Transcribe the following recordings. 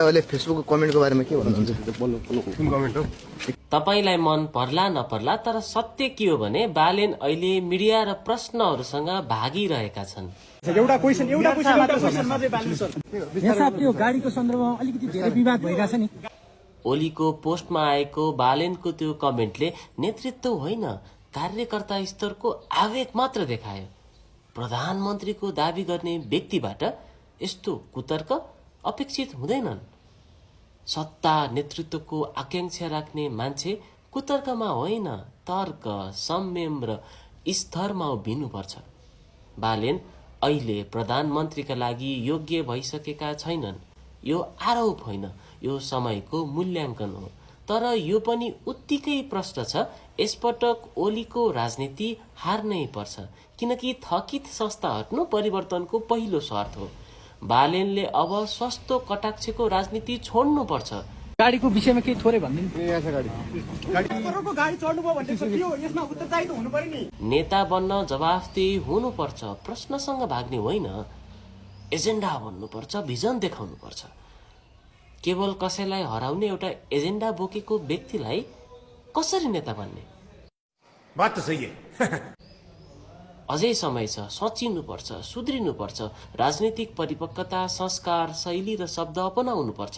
अहिले फेसबुकको कमेन्टको बारेमा के भन्नुहुन्छ? कुन कमेन्ट हो? तपाईलाई मन पर्ला नपर्ला तर सत्य के हो भने बालेन अहिले मिडिया र प्रश्नहरूसँग भागिरहेका छन्। एउटा क्वेशन यो गाडीको सन्दर्भमा अलिकति धेरै विवाद भइरहेछ नि। ओलीको पोस्टमा आएको बालेनको त्यो कमेन्टले नेतृत्व होइन कार्यकर्ता स्तरको आवेग मात्र देखायो। प्रधानमन्त्रीको दावी गर्ने व्यक्तिबाट यस्तो कुतर्क अपेक्षित हुँदैनन्। सत्ता नेतृत्वको आकांक्षा राख्ने मान्छे कुतर्कमा होइन तर्क संयम र स्तरमा उभिनुपर्छ। बालेन अहिले प्रधानमन्त्रीका लागि योग्य भइसकेका छैनन्। यो आरोप होइन, यो समयको मूल्याङ्कन हो। तर यो पनि उत्तिकै प्रश्न छ, यसपटक ओलीको राजनीति हार्नै पर्छ किनकि थकित संस्था हट्नु परिवर्तनको पहिलो शर्त हो। बालेनले अब सस्तो कटाक्षको राजनीति छोड्नु पर्छ। गाडीको विषयमा केही थोरै भनिदिनु। नेता बन्न जवाफदेही हुनुपर्छ, प्रश्नसँग भाग्ने होइन। एजेन्डा भन्नुपर्छ, भिजन देखाउनुपर्छ। केवल कसैलाई हराउने एउटा एजेन्डा बोकेको व्यक्तिलाई कसरी नेता बन्ने? बात त सही है। अझै समय छ, सचिनुपर्छ, सुध्रिनुपर्छ। राजनीतिक परिपक्वता, संस्कार, शैली र शब्द अपनाउनुपर्छ।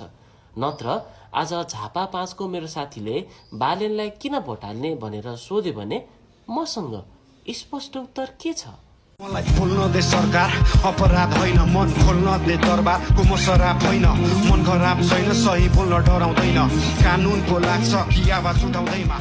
नत्र आज झापा 5 को मेरो साथीले बालेनलाई किन भोट हाल्ने भनेर सोध्यो भने मसँग स्पष्ट उत्तर के छ? मलाई खोल्न दे सरकार, अपराध होइन मन खोल्न दे दरबारको म शराब होइन। मन खराब छैन, सही बोल्न डराउँदैन, कानुनको लाग्छ कि आवाज उठाउँदैमा